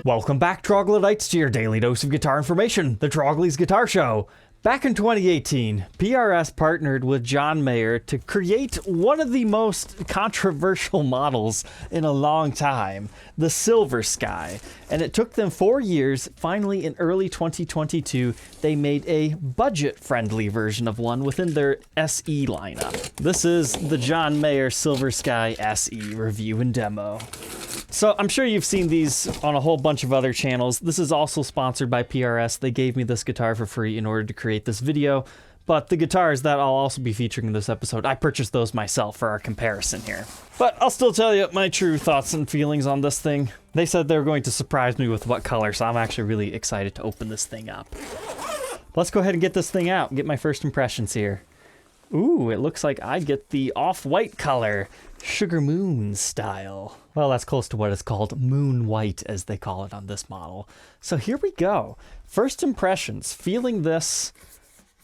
Welcome back, Troglodytes, to your daily dose of guitar information, the Trogly's Guitar Show. Back in 2018, PRS partnered with John Mayer to create one of the most controversial models in a long time, the Silver Sky. And it took them 4 years. Finally, in early 2022, they made a budget-friendly version of one within their SE lineup. This is the John Mayer Silver Sky SE review and demo. So I'm sure you've seen these on a whole bunch of other channels. This is also sponsored by PRS. They gave me this guitar for free in order to create this video. But the guitars that I'll also be featuring in this episode, I purchased those myself for our comparison here. But I'll still tell you my true thoughts and feelings on this thing. They said they were going to surprise me with what color, so I'm actually really excited to open this thing up. Let's go ahead and get this thing out and get my first impressions here. Ooh, it looks like I get the off-white color, Sugar Moon style. Well, that's close to what is called moon white, as they call it on this model. So here we go. First impressions, feeling this,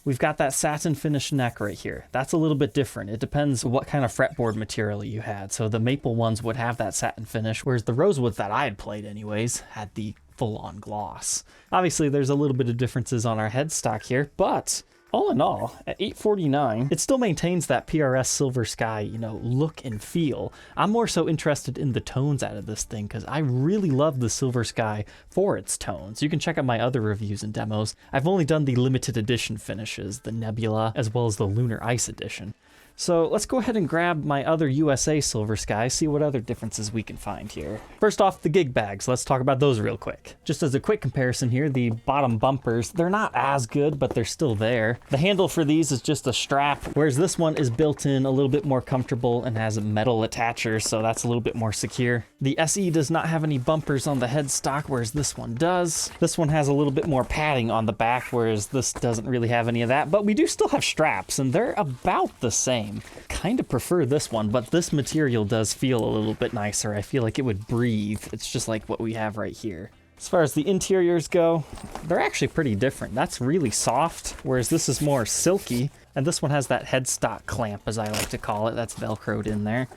we've got that satin finish neck right here. That's a little bit different. It depends what kind of fretboard material you had. So the maple ones would have that satin finish, whereas the rosewood that I had played anyways had the full-on gloss. Obviously, there's a little bit of differences on our headstock here, but all in all, at $849, it still maintains that PRS Silver Sky, look and feel. I'm more so interested in the tones out of this thing because I really love the Silver Sky for its tones. You can check out my other reviews and demos. I've only done the limited edition finishes, the Nebula, as well as the Lunar Ice edition. So let's go ahead and grab my other USA Silver Sky, see what other differences we can find here. First off, the gig bags. Let's talk about those real quick. Just as a quick comparison here, the bottom bumpers, they're not as good, but they're still there. The handle for these is just a strap, whereas this one is built in, a little bit more comfortable, and has a metal attacher, so that's a little bit more secure. The SE does not have any bumpers on the headstock, whereas this one does. This one has a little bit more padding on the back, whereas this doesn't really have any of that, but we do still have straps, and they're about the same. Kind of prefer this one, but this material does feel a little bit nicer. I feel like it would breathe. It's just like what we have right here. As far as the interiors go, they're actually pretty different. That's really soft, whereas this is more silky. And this one has that headstock clamp, as I like to call it. That's Velcroed in there.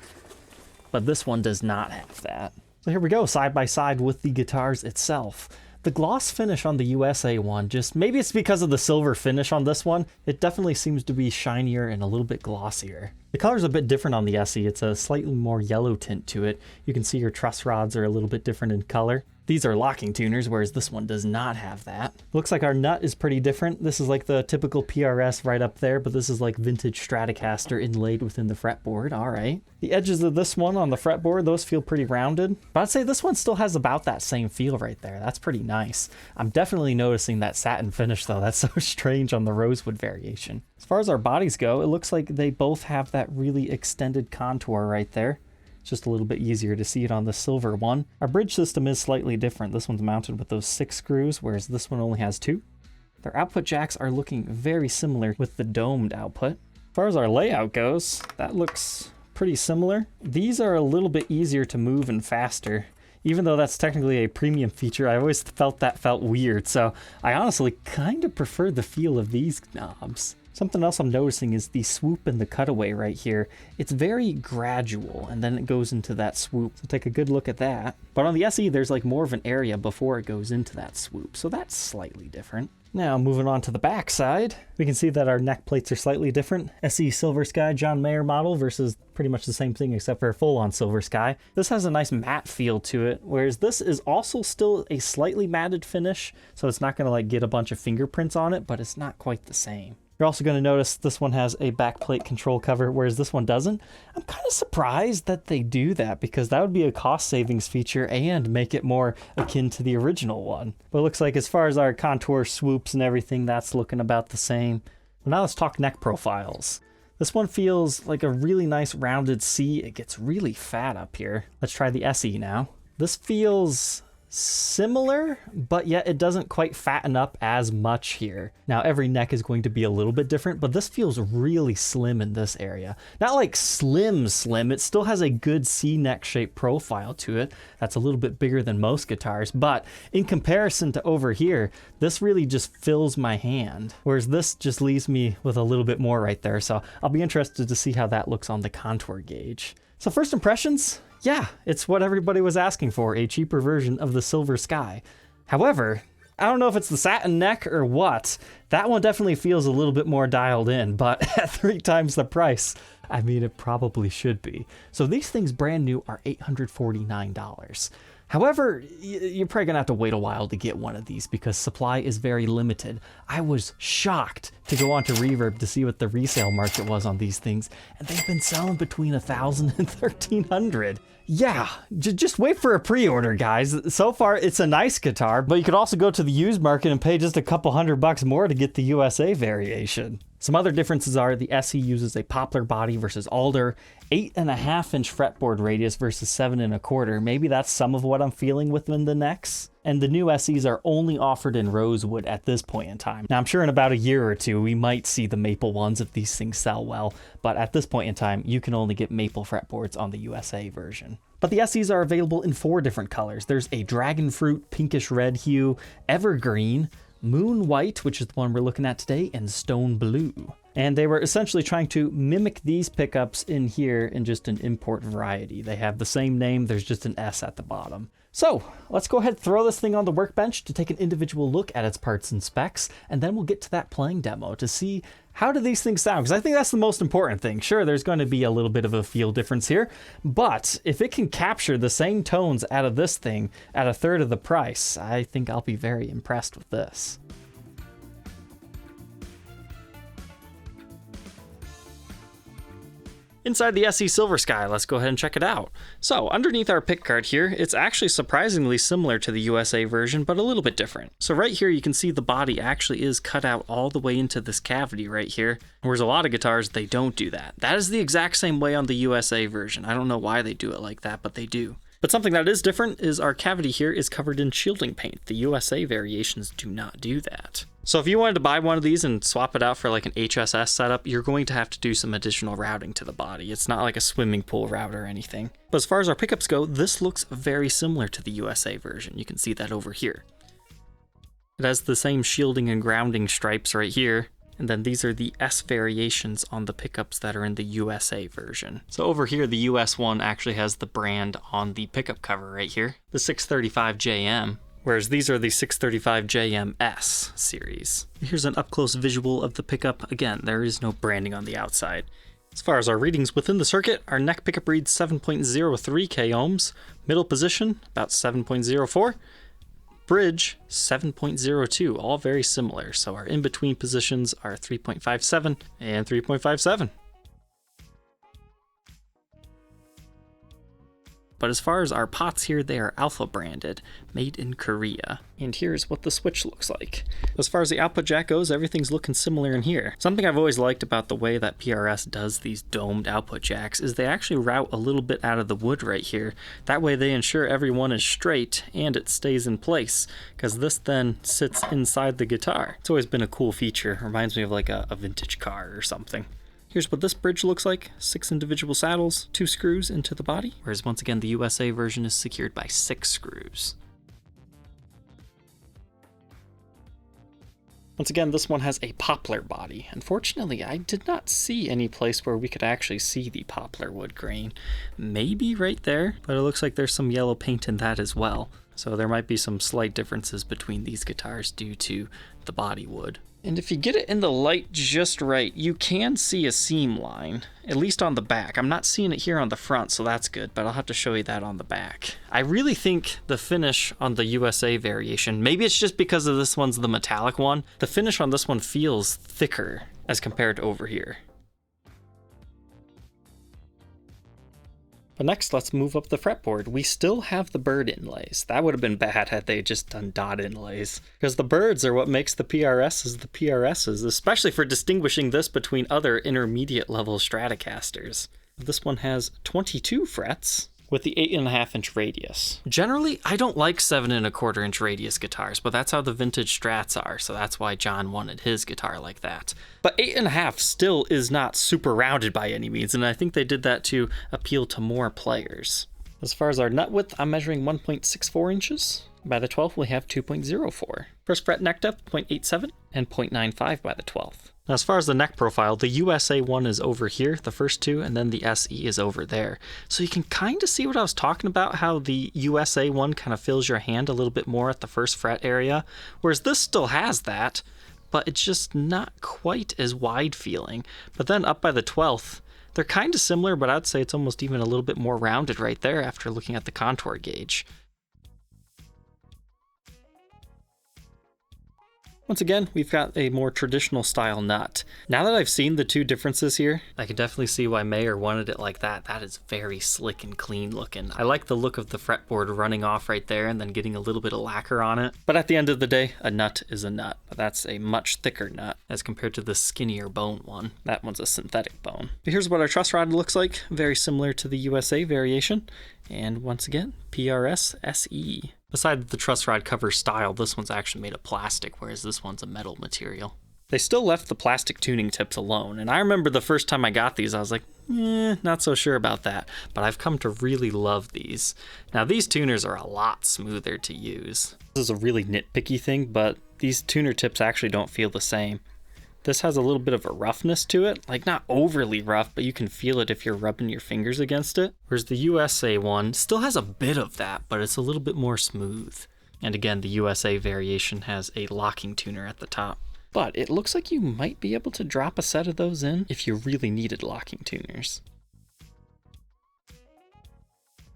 But this one does not have that. So here we go, side by side with the guitars itself. The gloss finish on the USA one, maybe it's because of the silver finish on this one, it definitely seems to be shinier and a little bit glossier. The color's a bit different on the SE. It's a slightly more yellow tint to it. You can see your truss rods are a little bit different in color. These are locking tuners, whereas this one does not have that. Looks like our nut is pretty different. This is like the typical PRS right up there, but this is like vintage Stratocaster inlaid within the fretboard. All right. The edges of this one on the fretboard, those feel pretty rounded. But I'd say this one still has about that same feel right there. That's pretty nice. I'm definitely noticing that satin finish though. That's so strange on the rosewood variation. As far as our bodies go, it looks like they both have that really extended contour right there. It's just a little bit easier to see it on the silver one. Our bridge system is slightly different. This one's mounted with those 6 screws, whereas this one only has 2. Their output jacks are looking very similar with the domed output. As far as our layout goes, that looks pretty similar. These are a little bit easier to move and faster. Even though that's technically a premium feature, I always felt that felt weird, so I honestly kind of prefer the feel of these knobs. Something else I'm noticing is the swoop and the cutaway right here. It's very gradual, and then it goes into that swoop. So take a good look at that. But on the SE, there's like more of an area before it goes into that swoop, so that's slightly different. Now, moving on to the back side, we can see that our neck plates are slightly different. SE Silver Sky John Mayer model versus pretty much the same thing except for a full-on Silver Sky. This has a nice matte feel to it, whereas this is also still a slightly matted finish, so it's not going to like get a bunch of fingerprints on it, but it's not quite the same. You're also going to notice this one has a backplate control cover, whereas this one doesn't. I'm kind of surprised that they do that because that would be a cost savings feature and make it more akin to the original one. But it looks like as far as our contour swoops and everything, that's looking about the same. Well, now let's talk neck profiles. This one feels like a really nice rounded C. It gets really fat up here. Let's try the SE now. This feels similar, but yet it doesn't quite fatten up as much here. Now every neck is going to be a little bit different, but this feels really slim in this area. Not like slim, it still has a good C neck shape profile to it. That's a little bit bigger than most guitars, but in comparison to over here, this really just fills my hand, whereas this just leaves me with a little bit more right there. So I'll be interested to see how that looks on the contour gauge. So first impressions, Yeah, it's what everybody was asking for, a cheaper version of the Silver Sky. However, I don't know if it's the satin neck or what, that one definitely feels a little bit more dialed in, but at 3 times the price, I mean, it probably should be. So these things brand new are $849. However, you're probably gonna have to wait a while to get one of these because supply is very limited. I was shocked to go onto Reverb to see what the resale market was on these things, and they've been selling between $1,000 and $1,300. Yeah, just wait for a pre-order, guys. So far, it's a nice guitar, but you could also go to the used market and pay just a couple $100 more to get the USA variation. Some other differences are the SE uses a poplar body versus alder, 8.5-inch fretboard radius versus 7.25. Maybe that's some of what I'm feeling within the necks. And the new SEs are only offered in rosewood at this point in time. Now, I'm sure in about a year or two, we might see the maple ones if these things sell well, but at this point in time, you can only get maple fretboards on the USA version. But the SEs are available in 4 different colors. There's a dragon fruit, pinkish red hue, evergreen, moon white, which is the one we're looking at today, and stone blue. And they were essentially trying to mimic these pickups in here in just an import variety. They have the same name, there's just an S at the bottom. So let's go ahead and throw this thing on the workbench to take an individual look at its parts and specs, and then we'll get to that playing demo to see how do these things sound, because I think that's the most important thing. Sure, there's going to be a little bit of a feel difference here, but if it can capture the same tones out of this thing at 1/3 of the price, I think I'll be very impressed with this. Inside the SE Silver Sky, let's go ahead and check it out. So underneath our pick guard here, it's actually surprisingly similar to the USA version, but a little bit different. So right here, you can see the body actually is cut out all the way into this cavity right here, whereas a lot of guitars, they don't do that. That is the exact same way on the USA version. I don't know why they do it like that, but they do. But something that is different is our cavity here is covered in shielding paint. The USA variations do not do that. So if you wanted to buy one of these and swap it out for like an HSS setup, you're going to have to do some additional routing to the body. It's not like a swimming pool route or anything. But as far as our pickups go, this looks very similar to the USA version. You can see that over here. It has the same shielding and grounding stripes right here. And then these are the S variations on the pickups that are in the USA version. So over here, the US one actually has the brand on the pickup cover right here, the 635JM, whereas these are the 635JMS series. Here's an up-close visual of the pickup. Again, there is no branding on the outside. As far as our readings within the circuit, our neck pickup reads 7.03 k ohms, middle position about 7.04, bridge 7.02, all very similar. So our in-between positions are 3.57 and 3.57. But as far as our pots here, they are Alpha branded, made in Korea. And here's what the switch looks like. As far as the output jack goes, everything's looking similar in here. Something I've always liked about the way that PRS does these domed output jacks is they actually route a little bit out of the wood right here. That way they ensure everyone is straight and it stays in place, because this then sits inside the guitar. It's always been a cool feature. Reminds me of like a vintage car or something. Here's what this bridge looks like. 6 individual saddles, 2 screws into the body, whereas once again the USA version is secured by 6 screws. Once again, this one has a poplar body. Unfortunately, I did not see any place where we could actually see the poplar wood grain. Maybe right there, but it looks like there's some yellow paint in that as well. So there might be some slight differences between these guitars due to the body wood. And if you get it in the light just right, you can see a seam line, at least on the back. I'm not seeing it here on the front, so that's good, but I'll have to show you that on the back. I really think the finish on the USA variation, maybe it's just because of this one's the metallic one, the finish on this one feels thicker as compared to over here. But next, let's move up the fretboard. We still have the bird inlays. That would have been bad had they just done dot inlays, because the birds are what makes the PRSs the PRSs, especially for distinguishing this between other intermediate level Stratocasters. This one has 22 frets with the 8.5-inch radius. Generally, I don't like 7.25-inch radius guitars, but that's how the vintage Strats are, so that's why John wanted his guitar like that. But 8.5 still is not super rounded by any means, and I think they did that to appeal to more players. As far as our nut width, I'm measuring 1.64 inches. By the 12th, we have 2.04. First fret neck depth, 0.87, and 0.95 by the 12th. Now, as far as the neck profile, the USA one is over here, the first two, and then the SE is over there. So you can kind of see what I was talking about, how the USA one kind of fills your hand a little bit more at the first fret area, whereas this still has that, but it's just not quite as wide feeling. But then up by the 12th, they're kind of similar, but I'd say it's almost even a little bit more rounded right there after looking at the contour gauge. Once again, we've got a more traditional style nut. Now that I've seen the two differences here, I can definitely see why Mayer wanted it like that. That is very slick and clean looking. I like the look of the fretboard running off right there and then getting a little bit of lacquer on it. But at the end of the day, a nut is a nut. But that's a much thicker nut as compared to the skinnier bone one. That one's a synthetic bone. But here's what our truss rod looks like. Very similar to the USA variation. And once again, PRS SE. Besides the truss rod cover style, this one's actually made of plastic, whereas this one's a metal material. They still left the plastic tuning tips alone, and I remember the first time I got these, I was like, not so sure about that, but I've come to really love these. Now, these tuners are a lot smoother to use. This is a really nitpicky thing, but these tuner tips actually don't feel the same. This has a little bit of a roughness to it, like not overly rough, but you can feel it if you're rubbing your fingers against it. Whereas the USA one still has a bit of that, but it's a little bit more smooth. And again, the USA variation has a locking tuner at the top. But it looks like you might be able to drop a set of those in if you really needed locking tuners.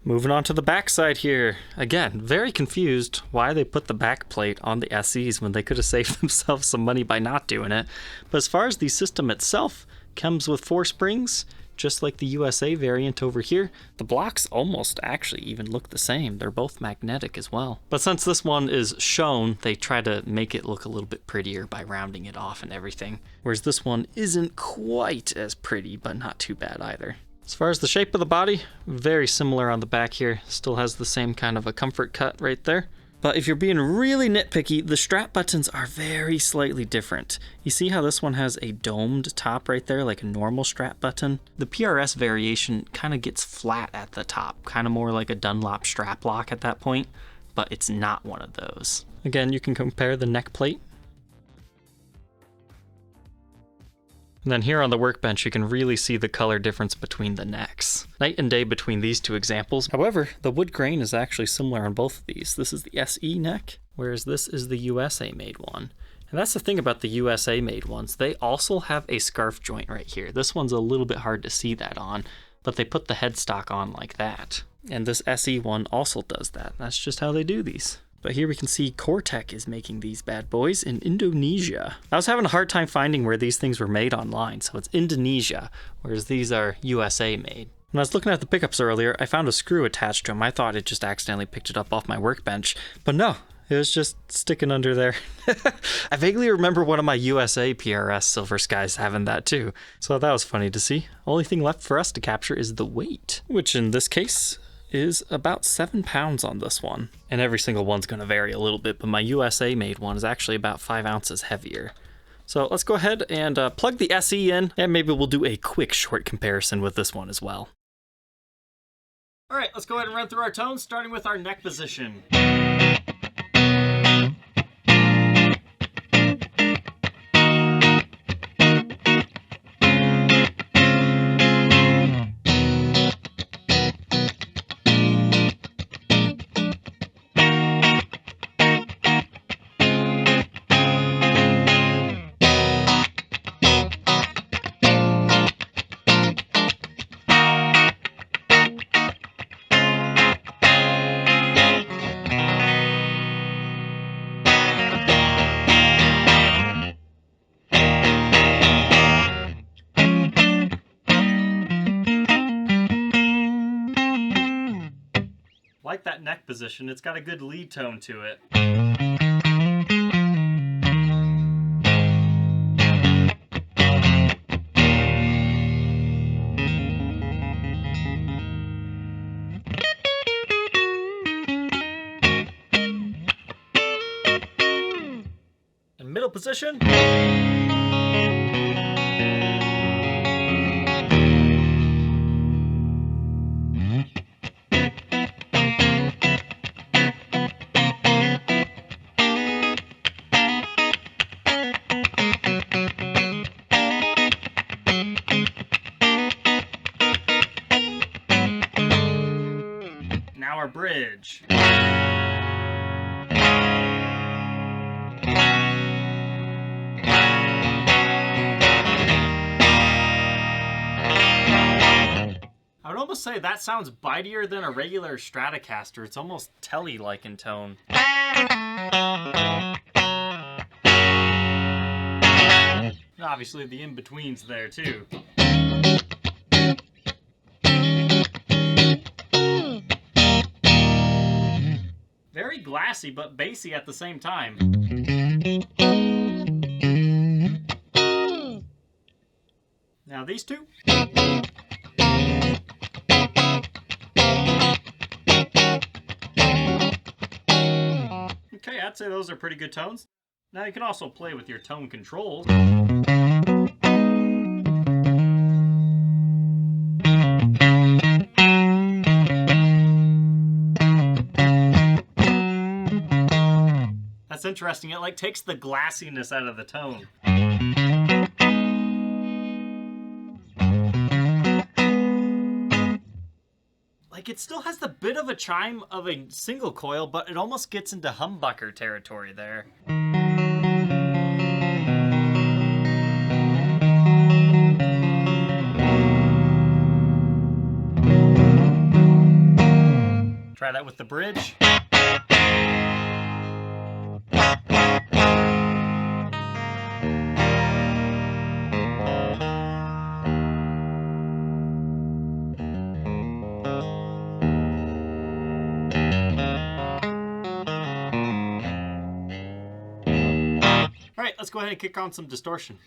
Moving on to the back side here. Again, very confused why they put the back plate on the SEs when they could have saved themselves some money by not doing it. But as far as the system itself, comes with 4 springs, just like the USA variant over here. The blocks almost actually even look the same. They're both magnetic as well. But since this one is shown, they try to make it look a little bit prettier by rounding it off and everything. Whereas this one isn't quite as pretty, but not too bad either. As far as the shape of the body, very similar on the back here. Still has the same kind of a comfort cut right there. But if you're being really nitpicky, the strap buttons are very slightly different. You see how this one has a domed top right there, like a normal strap button? The PRS variation kind of gets flat at the top, kind of more like a Dunlop strap lock at that point, but it's not one of those. Again, you can compare the neck plate. And then here on the workbench, you can really see the color difference between the necks. Night and day between these two examples. However, the wood grain is actually similar on both of these. This is the SE neck, whereas this is the USA made one. And that's the thing about the USA made ones. They also have a scarf joint right here. This one's a little bit hard to see that on, but they put the headstock on like that. And this SE one also does that. That's just how they do these. But here we can see Cortec is making these bad boys in Indonesia. I was having a hard time finding where these things were made online, so it's Indonesia, whereas these are USA made. When I was looking at the pickups earlier, I found a screw attached to them. I thought it just accidentally picked it up off my workbench, but no, it was just sticking under there. I vaguely remember one of my USA PRS Silver Skies having that too, so that was funny to see. Only thing left for us to capture is the weight, which in this case is about 7 pounds on this one. And every single one's going to vary a little bit, but my USA made one is actually about 5 ounces heavier. So let's go ahead and plug the SE in, and maybe we'll do a quick short comparison with this one as well. All right, let's go ahead and run through our tones, starting with our neck position. Like that neck position, it's got a good lead tone to it. And middle position. now our bridge. I would almost say that sounds bitier than a regular Stratocaster. It's almost telly-like in tone. Obviously, the in-between's there, too. Very glassy, but bassy at the same time. Now these two. Okay, I'd say those are pretty good tones. Now you can also play with your tone controls. That's interesting. It like takes the glassiness out of the tone. Like it still has the bit of a chime of a single coil, but it almost gets into humbucker territory there. Try that with the bridge. All right, let's go ahead and kick on some distortion.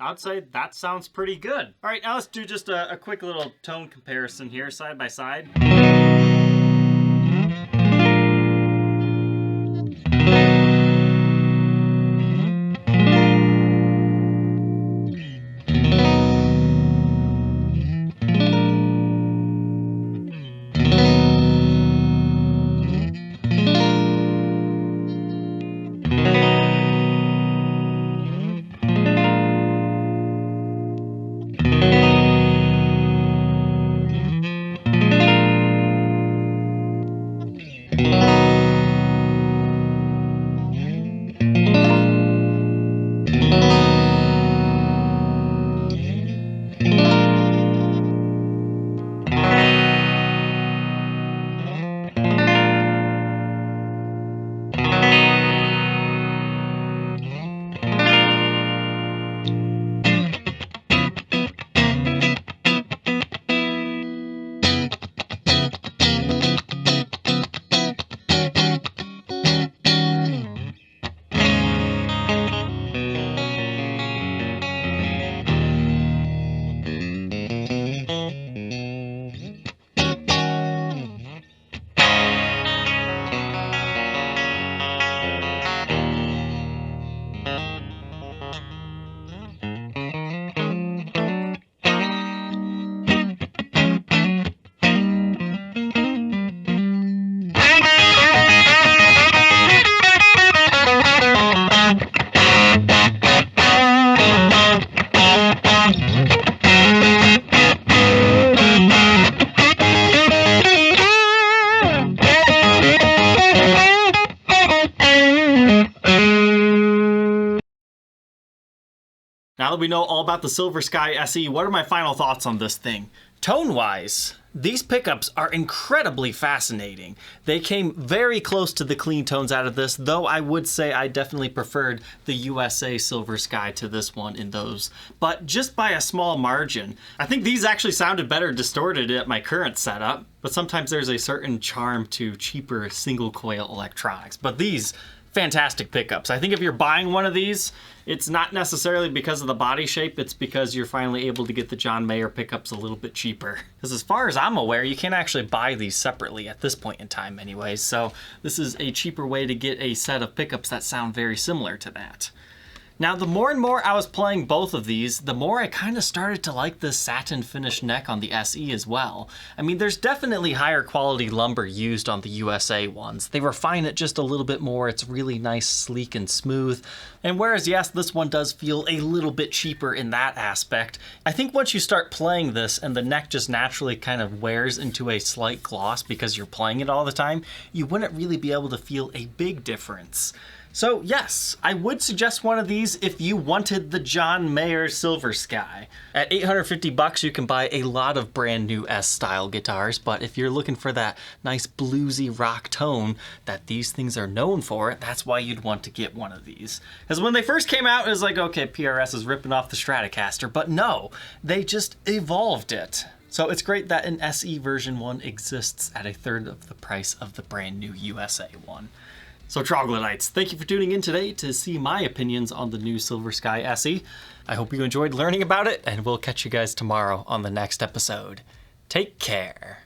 I'd say that sounds pretty good. All right, now let's do just a quick little tone comparison here, side by side. Now that we know all about the Silver Sky SE, what are my final thoughts on this thing? Tone-wise, these pickups are incredibly fascinating. They came very close to the clean tones out of this, though I would say I definitely preferred the USA Silver Sky to this one in those, but just by a small margin. I think these actually sounded better distorted at my current setup, but sometimes there's a certain charm to cheaper single coil electronics. But these, fantastic pickups. I think if you're buying one of these, it's not necessarily because of the body shape, it's because you're finally able to get the John Mayer pickups a little bit cheaper. Because as far as I'm aware, you can't actually buy these separately at this point in time anyways, so this is a cheaper way to get a set of pickups that sound very similar to that. Now, the more and more I was playing both of these, the more I kind of started to like this satin finish neck on the SE as well. I mean, there's definitely higher quality lumber used on the USA ones. They refine it just a little bit more. It's really nice, sleek, and smooth. And whereas, yes, this one does feel a little bit cheaper in that aspect, I think once you start playing this and the neck just naturally kind of wears into a slight gloss because you're playing it all the time, you wouldn't really be able to feel a big difference. So yes, I would suggest one of these if you wanted the John Mayer Silver Sky. At $850 you can buy a lot of brand new S-style guitars, but if you're looking for that nice bluesy rock tone that these things are known for, that's why you'd want to get one of these. Because when they first came out, it was like, okay, PRS is ripping off the Stratocaster, but no, they just evolved it. So it's great that an SE version 1 exists at 1/3 of the price of the brand new USA one. So Troglodytes, thank you for tuning in today to see my opinions on the new Silver Sky SE. I hope you enjoyed learning about it, and we'll catch you guys tomorrow on the next episode. Take care.